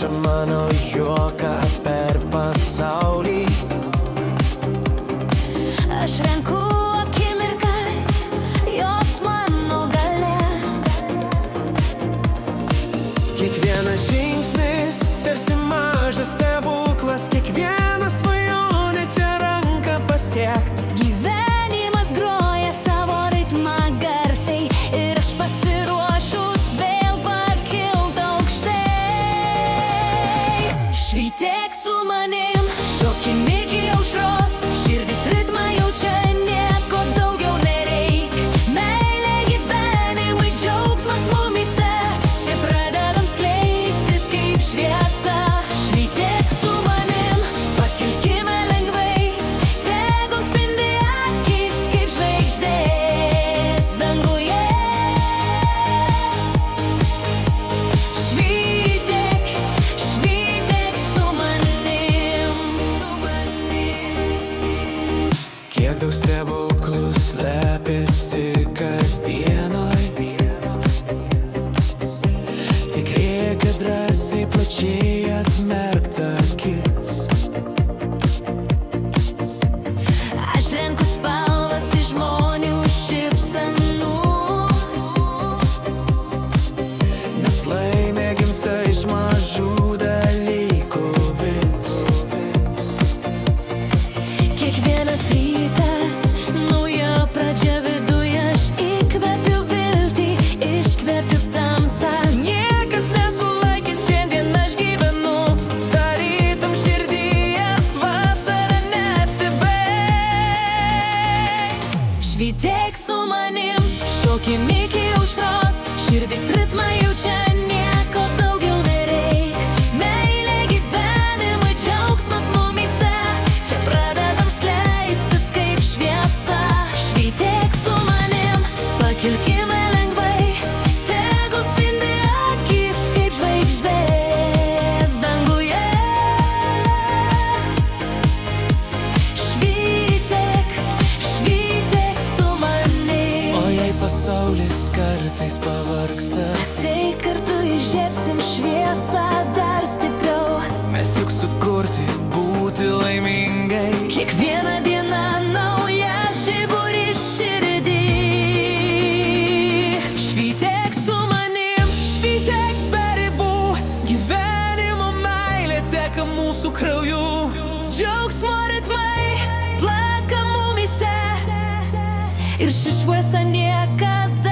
neša mano juoką per pasaulį. Aš renku akimirkas, jos mano gale. Kiekvienas žingsnis tarsi mažas stebuklas, kiekviena svajonė čia ranką pasiekt. Gyvenimas groja savo ritmą garsiai ir aš pasiruošus vėl pakilt aukštai. Švytėk su manim, šokim iki aušros, širdis ritmą jaučia, nieko daugiau nereik. Meilė gyvenimui, džiaugsmas mumyse, čia pradedam skleistis kaip šviesa. Švytėk su manim, pakilkime lengvai, tegul spindi akys kaip žvaigždės danguje. Švytėk, švytėk su manim. Kiek daug stebuklų slepiasi kasdienoj, tikrėk drąsiai plačiai atmerkt akis. Aš renku spalvas iš žmonių šypsenų, Nes laimė gimsta iš mažų dalykų vis. kiekvienas rytas nauja pradžia viduje, aš įkvepiu viltį, iškvepiu tamsą. Niekas nesulaikys, šiandien aš gyvenu, Tarytum širdyje vasara nesibaigs. Švytėk su manim, šokim iki aušros, širdis ritmą jaučia, nieko daugiau nereik. Meilė gyvenimui, džiaugsmas mumyse, čia pradedam skleistis kaip šviesa. Švytėk su manim, pakilkime lengvai, tegul spindi akys kaip žvaigždės danguje. Švytėk, švytėk su manim. O jei pasaulis kartais pavargsta, Tai kartu įžiebsim šviesą dar stipriau. mes juk sukurti būti laimingai. Kiekviena diena nauja žiburis širdį. Švytėk su manim, Švytėk be ribų, gyvenimo meilė teka mūsų krauju. džiaugsmo ritmai plaka mumyse ir ši šviesa niekada